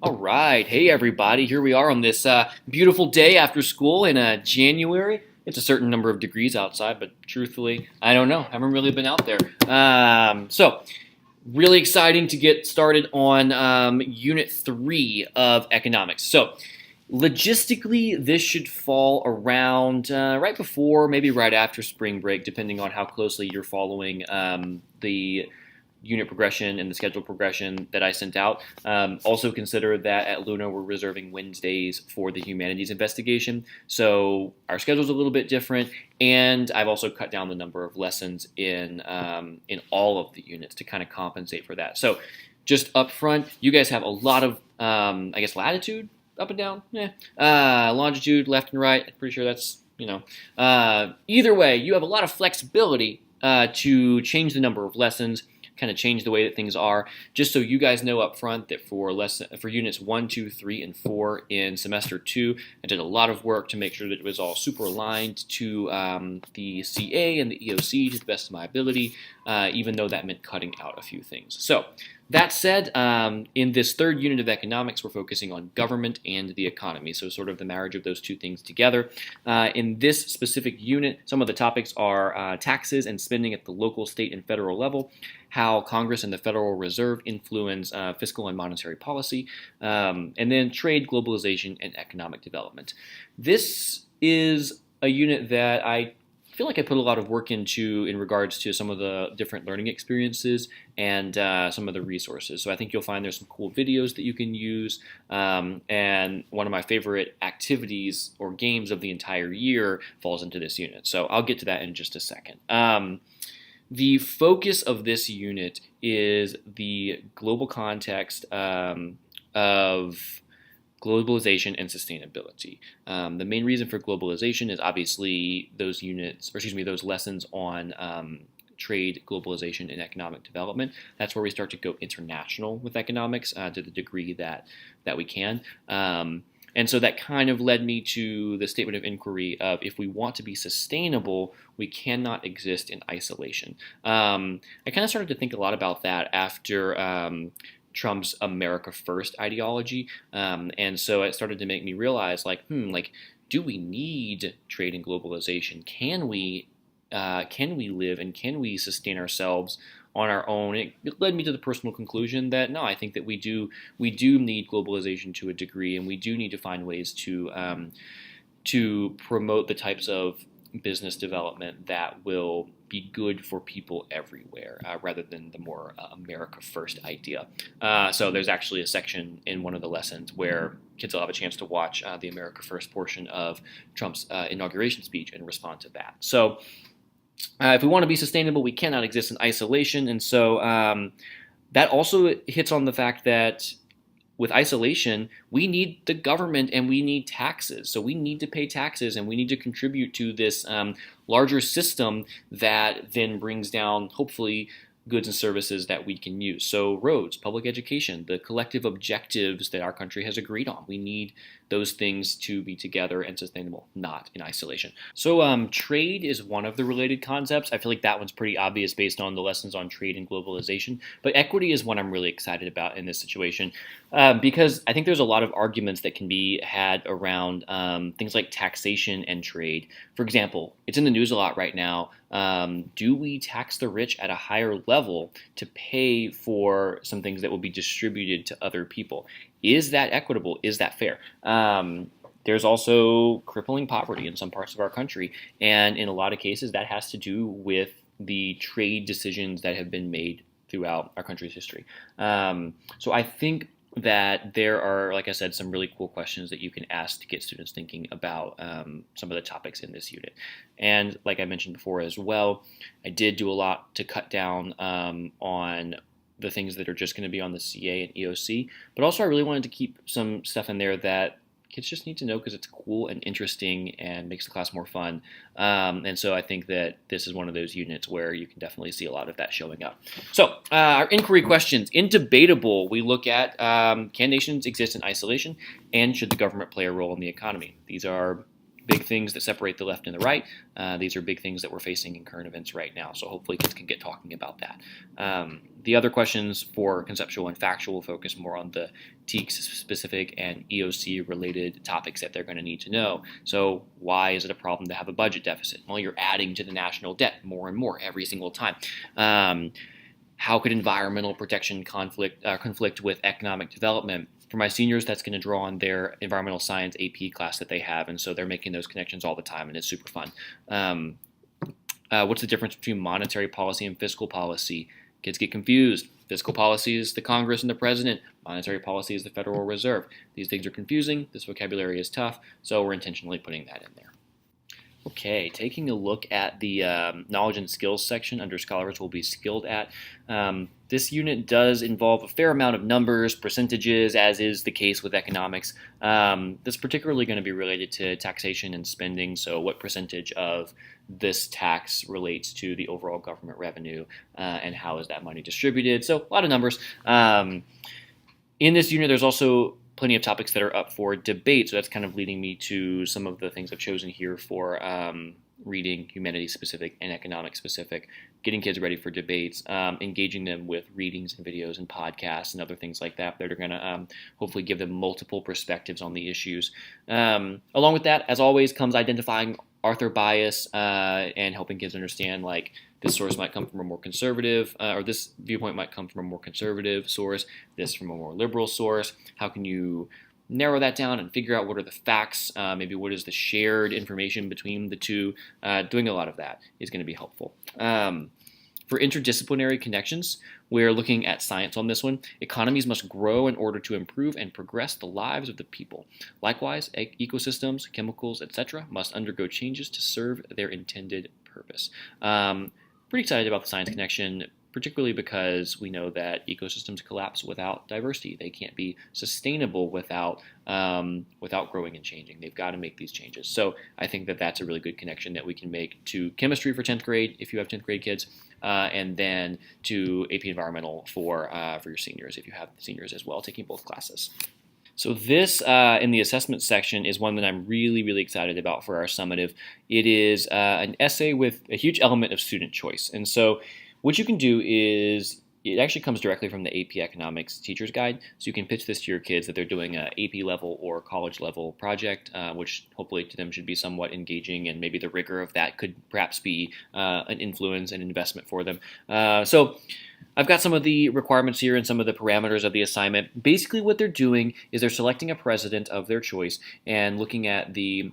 All right. Hey, everybody. Here we are on this beautiful day after school in January. It's a certain number of degrees outside, but truthfully, I don't know. I haven't really been out there. Really exciting to get started on Unit 3 of Economics. So, logistically, this should fall around right before, maybe right after spring break, depending on how closely you're following the unit progression and the schedule progression that I sent out. Also consider that at Luna we're reserving Wednesdays for the humanities investigation. So our schedule's a little bit different, and I've also cut down the number of lessons in all of the units to kind of compensate for that. So just up front, you guys have a lot of latitude up and down, longitude left and right. I'm pretty sure that's either way, you have a lot of flexibility to change the number of lessons, kind of change the way that things are, just so you guys know up front that for units 1, 2, 3, and 4 in semester 2, I did a lot of work to make sure that it was all super aligned to the CA and the EOC to the best of my ability, even though that meant cutting out a few things. So that said, in this third unit of economics, we're focusing on government and the economy, so sort of the marriage of those two things together. In this specific unit, some of the topics are taxes and spending at the local, state, and federal level, how Congress and the Federal Reserve influence fiscal and monetary policy, and then trade, globalization, and economic development. This is a unit that I feel like I put a lot of work into in regards to some of the different learning experiences and some of the resources. So I think you'll find there's some cool videos that you can use. And one of my favorite activities or games of the entire year falls into this unit. So I'll get to that in just a second. The focus of this unit is the global context of globalization and sustainability. The main reason for globalization is obviously those lessons on trade, globalization, and economic development. That's where we start to go international with economics to the degree that we can. And so that kind of led me to the statement of inquiry of if we want to be sustainable, we cannot exist in isolation. I kind of started to think a lot about that after Trump's America First ideology. And so it started to make me realize, do we need trade and globalization? Can we live and can we sustain ourselves on our own? It led me to the personal conclusion that no, I think that we do need globalization to a degree, and we do need to find ways to promote the types of business development that will be good for people everywhere, rather than the more America First idea. So there's actually a section in one of the lessons where kids will have a chance to watch the America First portion of Trump's inauguration speech and respond to that. So if we want to be sustainable, we cannot exist in isolation. And so that also hits on the fact that with isolation, we need the government and we need taxes. So we need to pay taxes and we need to contribute to this larger system that then brings down, hopefully, goods and services that we can use. So roads, public education, the collective objectives that our country has agreed on. We need those things to be together and sustainable, not in isolation. So trade is one of the related concepts. I feel like that one's pretty obvious based on the lessons on trade and globalization. But equity is one I'm really excited about in this situation because I think there's a lot of arguments that can be had around things like taxation and trade. For example, it's in the news a lot right now. Do we tax the rich at a higher level to pay for some things that will be distributed to other people? Is that equitable? Is that fair? There's also crippling poverty in some parts of our country, and in a lot of cases that has to do with the trade decisions that have been made throughout our country's history. So I think that there are, like I said, some really cool questions that you can ask to get students thinking about some of the topics in this unit. And like I mentioned before as well, I did do a lot to cut down on the things that are just going to be on the CA and EOC, but also I really wanted to keep some stuff in there that kids just need to know because it's cool and interesting and makes the class more fun. And so I think that this is one of those units where you can definitely see a lot of that showing up. So our inquiry questions. In debatable, we look at can nations exist in isolation and should the government play a role in the economy? These are big things that separate the left and the right. These are big things that we're facing in current events right now. So hopefully kids can get talking about that. The other questions for conceptual and factual focus more on the TEKS specific and EOC related topics that they're going to need to know. So why is it a problem to have a budget deficit? Well, you're adding to the national debt more and more every single time. How could environmental protection conflict with economic development? For my seniors, that's going to draw on their environmental science AP class that they have, and so they're making those connections all the time, and it's super fun. What's the difference between monetary policy and fiscal policy? Kids get confused. Fiscal policy is the Congress and the president. Monetary policy is the Federal Reserve. These things are confusing. This vocabulary is tough, so we're intentionally putting that in there. Okay, taking a look at the knowledge and skills section under scholars will be skilled at. This unit does involve a fair amount of numbers, percentages, as is the case with economics. This is particularly going to be related to taxation and spending, so what percentage of this tax relates to the overall government revenue, and how is that money distributed. So a lot of numbers. In this unit, there's also plenty of topics that are up for debate, so that's kind of leading me to some of the things I've chosen here for reading humanities specific and economics specific, getting kids ready for debates, engaging them with readings and videos and podcasts and other things like that that are going to hopefully give them multiple perspectives on the issues. Along with that, as always, comes identifying author bias and helping kids understand, like, this source might come from a more conservative, or this viewpoint might come from a more conservative source, this from a more liberal source. How can you narrow that down and figure out what are the facts, maybe what is the shared information between the two? Doing a lot of that is going to be helpful. For interdisciplinary connections, we're looking at science on this one. Economies must grow in order to improve and progress the lives of the people. Likewise, ecosystems, chemicals, etc. must undergo changes to serve their intended purpose. Pretty excited about the science connection, particularly because we know that ecosystems collapse without diversity. They can't be sustainable without growing and changing. They've got to make these changes. So I think that that's a really good connection that we can make to chemistry for 10th grade, if you have 10th grade kids, and then to AP Environmental for your seniors, if you have seniors as well, taking both classes. So this, in the assessment section, is one that I'm really, really excited about for our summative. It is an essay with a huge element of student choice. And so what you can do is, it actually comes directly from the AP Economics Teacher's Guide. So you can pitch this to your kids that they're doing an AP level or college level project, which hopefully to them should be somewhat engaging, and maybe the rigor of that could perhaps be an influence and investment for them. So I've got some of the requirements here and some of the parameters of the assignment. Basically what they're doing is they're selecting a president of their choice and looking at the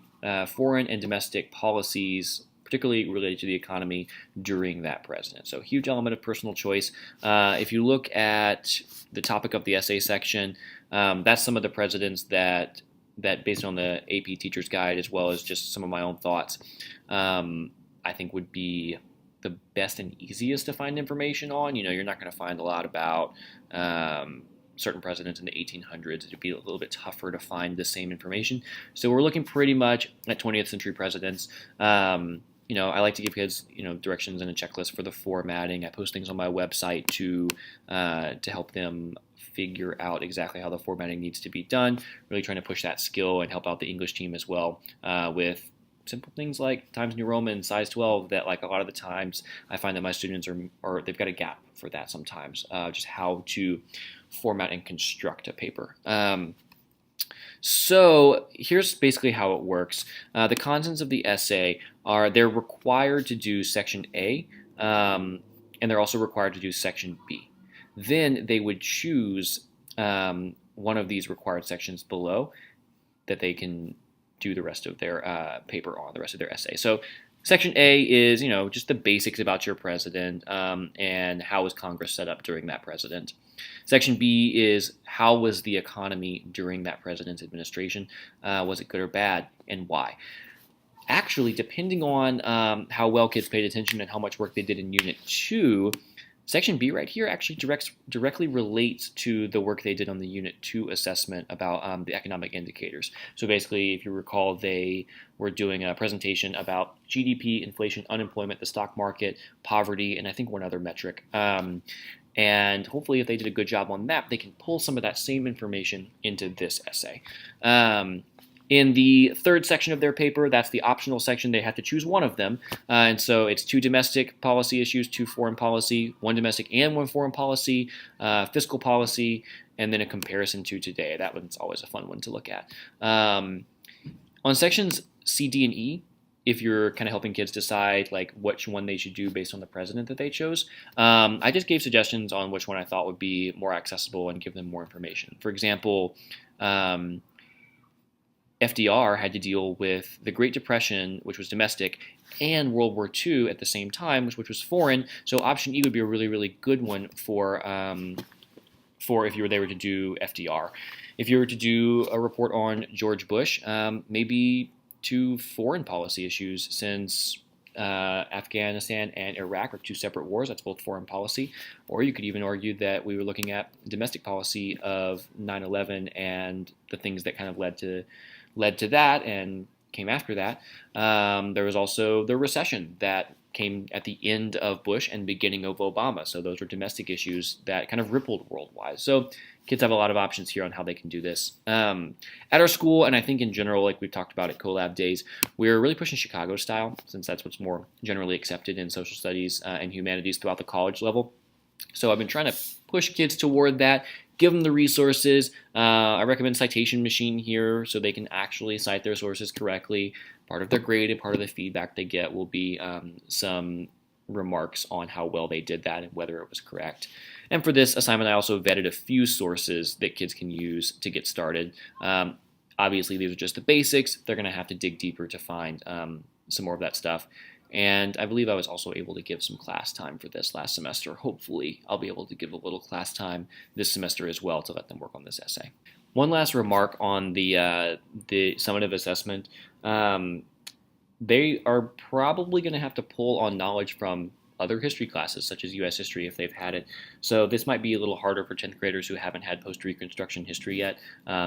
foreign and domestic policies, particularly related to the economy, during that president. So huge element of personal choice. If you look at the topic of the essay section, that's some of the presidents that based on the AP Teacher's Guide, as well as just some of my own thoughts, I think would be the best and easiest to find information on. You know, you're not going to find a lot about certain presidents in the 1800s. It'd be a little bit tougher to find the same information. So we're looking pretty much at 20th century presidents. You know, I like to give kids, directions and a checklist for the formatting. I post things on my website to help them figure out exactly how the formatting needs to be done. Really trying to push that skill and help out the English team as well with simple things like Times New Roman, size 12, that, like, a lot of the times I find that my students are they've got a gap for that sometimes, just how to format and construct a paper. So here's basically how it works. The contents of the essay are, they're required to do section A, and they're also required to do section B. Then they would choose one of these required sections below that they can do the rest of their paper on, the rest of their essay. So section A is, just the basics about your president and how was Congress set up during that president. Section B is, how was the economy during that president's administration? Was it good or bad, and why? Actually, depending on how well kids paid attention and how much work they did in Unit 2, Section B right here actually directly relates to the work they did on the Unit 2 assessment about the economic indicators. So basically, if you recall, they were doing a presentation about GDP, inflation, unemployment, the stock market, poverty, and I think one other metric. And hopefully if they did a good job on that, they can pull some of that same information into this essay. In the third section of their paper, that's the optional section, they have to choose one of them. And so it's 2 domestic policy issues, 2 foreign policy, 1 domestic and 1 foreign policy, fiscal policy, and then a comparison to today. That one's always a fun one to look at. On sections C, D, and E, if you're kind of helping kids decide like which one they should do based on the president that they chose, I just gave suggestions on which one I thought would be more accessible and give them more information. For example, FDR had to deal with the Great Depression, which was domestic, and World War II at the same time, which was foreign. So option E would be a really, really good one for if you were there to do FDR. If you were to do a report on George Bush, maybe 2 foreign policy issues, since Afghanistan and Iraq are 2 separate wars. That's both foreign policy. Or you could even argue that we were looking at domestic policy of 9/11 and the things that kind of led to that and came after that. There was also the recession that came at the end of Bush and beginning of Obama. So those were domestic issues that kind of rippled worldwide. So kids have a lot of options here on how they can do this. At our school, and I think in general, like we've talked about at CoLab Days, we're really pushing Chicago style, since that's what's more generally accepted in social studies and humanities throughout the college level. So I've been trying to push kids toward that, give them the resources. I recommend citation machine here so they can actually cite their sources correctly. Part of their grade and part of the feedback they get will be some remarks on how well they did that and whether it was correct. And for this assignment, I also vetted a few sources that kids can use to get started. Obviously, these are just the basics. They're going to have to dig deeper to find some more of that stuff. And I believe I was also able to give some class time for this last semester. Hopefully, I'll be able to give a little class time this semester as well to let them work on this essay. One last remark on the summative assessment. They are probably going to have to pull on knowledge from other history classes, such as U.S. history, if they've had it. So this might be a little harder for 10th graders who haven't had post-Reconstruction history yet,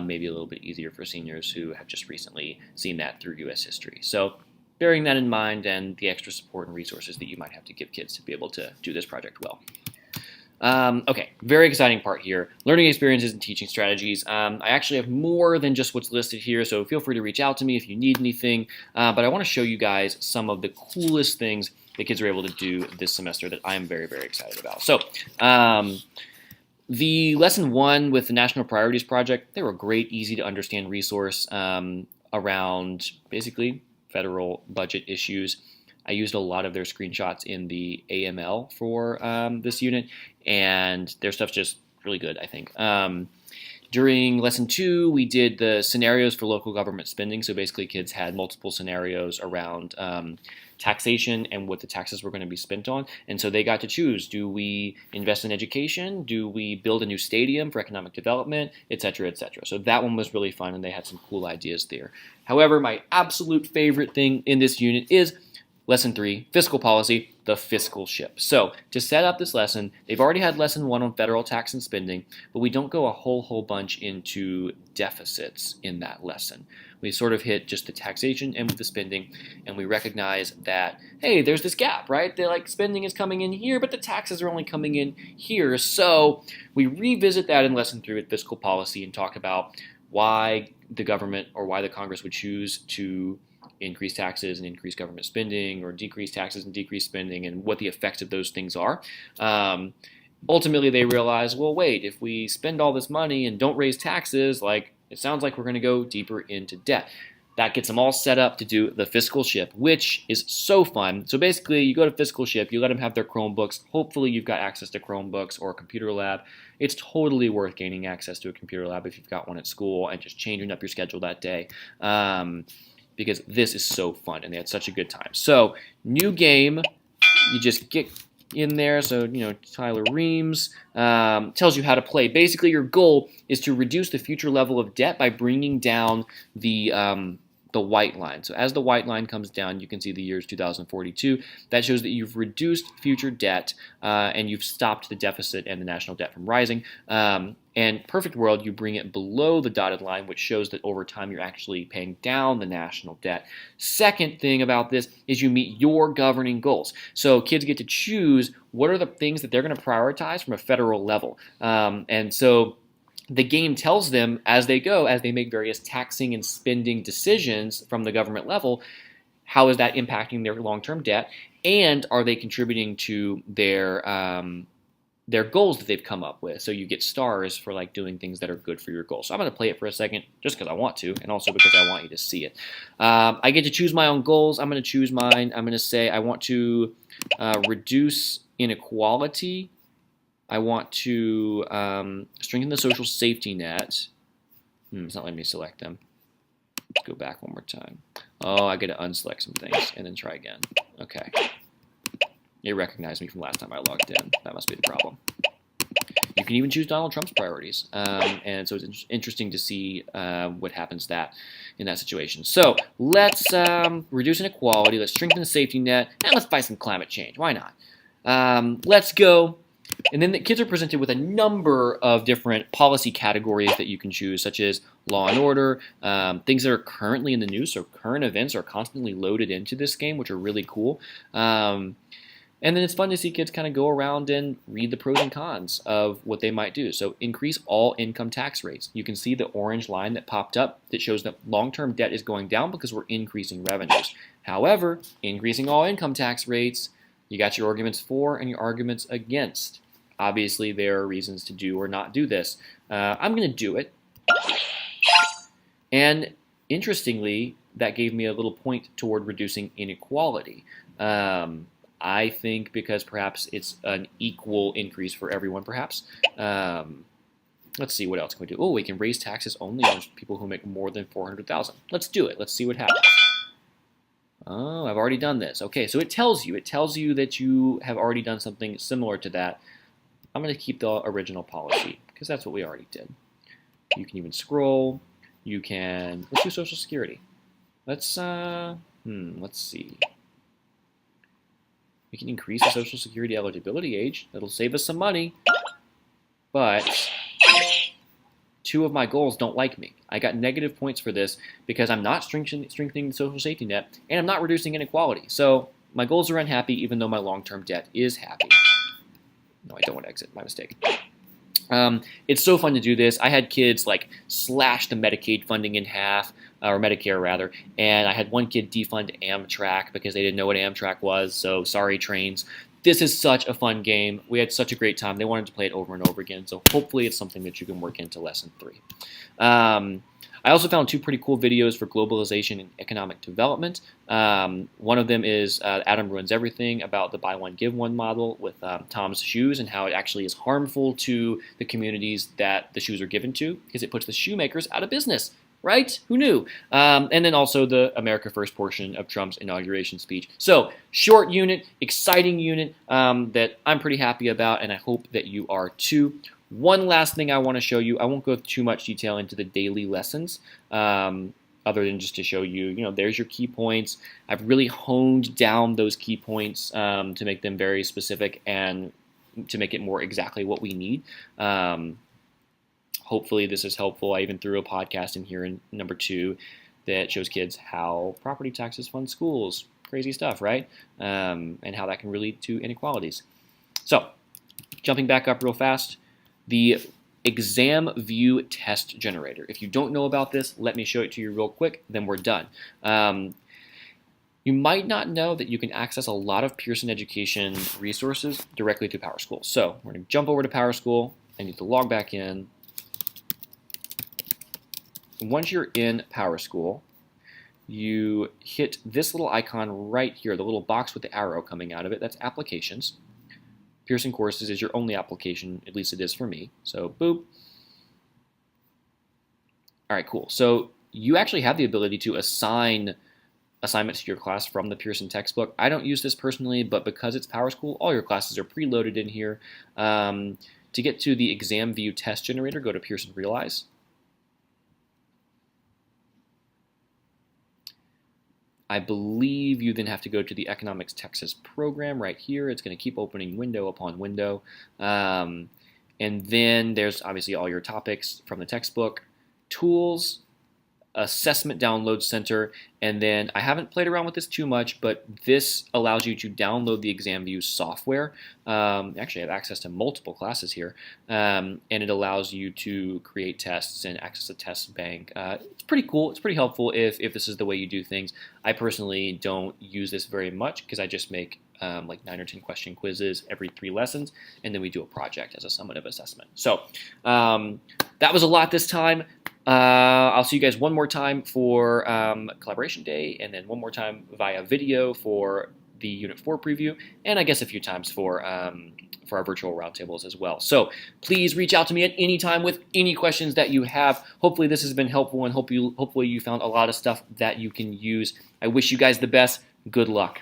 maybe a little bit easier for seniors who have just recently seen that through U.S. history. So bearing that in mind and the extra support and resources that you might have to give kids to be able to do this project well. Okay, very exciting part here. Learning experiences and teaching strategies. I actually have more than just what's listed here, so feel free to reach out to me if you need anything. But I want to show you guys some of the coolest things that kids are able to do this semester that I am very, very excited about. So, the lesson 1 with the National Priorities Project, they were a great, easy to understand resource around basically federal budget issues. I used a lot of their screenshots in the AML for this unit, and their stuff's just really good, I think. During lesson 2, we did the scenarios for local government spending. So basically, kids had multiple scenarios around taxation and what the taxes were going to be spent on. And so they got to choose, do we invest in education? Do we build a new stadium for economic development, et cetera, et cetera? So that one was really fun, and they had some cool ideas there. However, my absolute favorite thing in this unit is Lesson 3, Fiscal Policy, the fiscal ship. So to set up this lesson, they've already had lesson 1 on federal tax and spending, but we don't go a whole bunch into deficits in that lesson. We sort of hit just the taxation and with the spending, and we recognize that, hey, there's this gap, right? They're like, spending is coming in here, but the taxes are only coming in here. So we revisit that in lesson 3 with fiscal policy and talk about why the government or why the Congress would choose to increase taxes and increase government spending, or decrease taxes and decrease spending, and what the effects of those things are. Ultimately, they realize, well, wait, if we spend all this money and don't raise taxes, like, it sounds like we're going to go deeper into debt. That gets them all set up to do the fiscal ship, which is so fun. So basically, you go to fiscal ship, you let them have their Chromebooks. Hopefully, you've got access to Chromebooks or a computer lab. It's totally worth gaining access to a computer lab if you've got one at school and just changing up your schedule that day. Because this is so fun, and they had such a good time. So, new game, you just get in there. So, Tyler Reames tells you how to play. Basically, your goal is to reduce the future level of debt by bringing down the white line. So as the white line comes down, you can see the year's 2042. That shows that you've reduced future debt and you've stopped the deficit and the national debt from rising. And perfect world, you bring it below the dotted line, which shows that over time you're actually paying down the national debt. Second thing about this is you meet your governing goals. So kids get to choose what are the things that they're going to prioritize from a federal level. And so the game tells them as they go, as they make various taxing and spending decisions from the government level, how is that impacting their long-term debt, and are they contributing to their goals that they've come up with. So you get stars for like doing things that are good for your goals. So I'm going to play it for a second just because I want to, and also because I want you to see it. I get to choose my own goals. I'm going to choose mine. I'm going to say I want to reduce inequality. I want to strengthen the social safety net. It's not letting me select them. Let's go back one more time. Oh, I get to unselect some things and then try again. Okay. It recognized me from last time I logged in. That must be the problem. You can even choose Donald Trump's priorities. And so it's interesting to see what happens in that situation. So let's reduce inequality. Let's strengthen the safety net. And let's fight some climate change. Why not? Let's go. And then the kids are presented with a number of different policy categories that you can choose, such as law and order, things that are currently in the news. So current events are constantly loaded into this game, which are really cool. And then it's fun to see kids kind of go around and read the pros and cons of what they might do. So increase all income tax rates. You can see the orange line that popped up that shows that long-term debt is going down because we're increasing revenues. However, increasing all income tax rates, you got your arguments for and your arguments against. Obviously, there are reasons to do or not do this. I'm going to do it. And interestingly, that gave me a little point toward reducing inequality. I think because perhaps it's an equal increase for everyone, perhaps. Let's see, what else can we do? Oh, we can raise taxes only on people who make more than $400,000. Let's do it. Let's see what happens. Oh, I've already done this. Okay, so it tells you that you have already done something similar to that. I'm going to keep the original policy because that's what we already did. You can even scroll. You can, let's do Social Security. Let's see. We can increase the Social Security eligibility age. That'll save us some money. But 2 of my goals don't like me. I got negative points for this because I'm not strengthening the social safety net and I'm not reducing inequality. So my goals are unhappy even though my long-term debt is happy. No, I don't want to exit. My mistake. It's so fun to do this. I had kids like slash the Medicaid funding in half, or Medicare rather, and I had one kid defund Amtrak because they didn't know what Amtrak was, so sorry trains. This is such a fun game. We had such a great time. They wanted to play it over and over again, so hopefully it's something that you can work into lesson 3. I also found 2 pretty cool videos for globalization and economic development. One of them is Adam Ruins Everything about the buy one, give one model with Tom's shoes and how it actually is harmful to the communities that the shoes are given to because it puts the shoemakers out of business, right? Who knew? And then also the America First portion of Trump's inauguration speech. So short unit, exciting unit that I'm pretty happy about, and I hope that you are too. One last thing I want to show you. I won't go too much detail into the daily lessons, other than just to show you, there's your key points. I've really honed down those key points to make them very specific and to make it more exactly what we need. Hopefully this is helpful. I even threw a podcast in here in number 2 that shows kids how property taxes fund schools. Crazy stuff, right? And how that can lead to inequalities. So, jumping back up real fast. The exam view test generator. If you don't know about this, let me show it to you real quick, then we're done. You might not know that you can access a lot of Pearson education resources directly through PowerSchool. So we're going to jump over to PowerSchool. I need to log back in. Once you're in PowerSchool, you hit this little icon right here, the little box with the arrow coming out of it. That's Applications. Pearson Courses is your only application, at least it is for me. So, boop. All right, cool. So you actually have the ability to assign assignments to your class from the Pearson textbook. I don't use this personally, but because it's PowerSchool, all your classes are preloaded in here. To get to the exam view test generator, go to Pearson Realize. I believe you then have to go to the Economics Texas program right here. It's going to keep opening window upon window. And then there's obviously all your topics from the textbook. Tools, assessment download center, and then I haven't played around with this too much, but this allows you to download the ExamView software. Actually, I have access to multiple classes here, and it allows you to create tests and access a test bank. It's pretty cool. It's pretty helpful if this is the way you do things. I personally don't use this very much because I just make like 9 or 10 question quizzes every 3 lessons, and then we do a project as a summative assessment. So that was a lot this time. I'll see you guys one more time for Collaboration Day, and then one more time via video for the Unit 4 preview, and I guess a few times for our virtual roundtables as well. So please reach out to me at any time with any questions that you have. Hopefully this has been helpful, and hopefully you found a lot of stuff that you can use. I wish you guys the best. Good luck.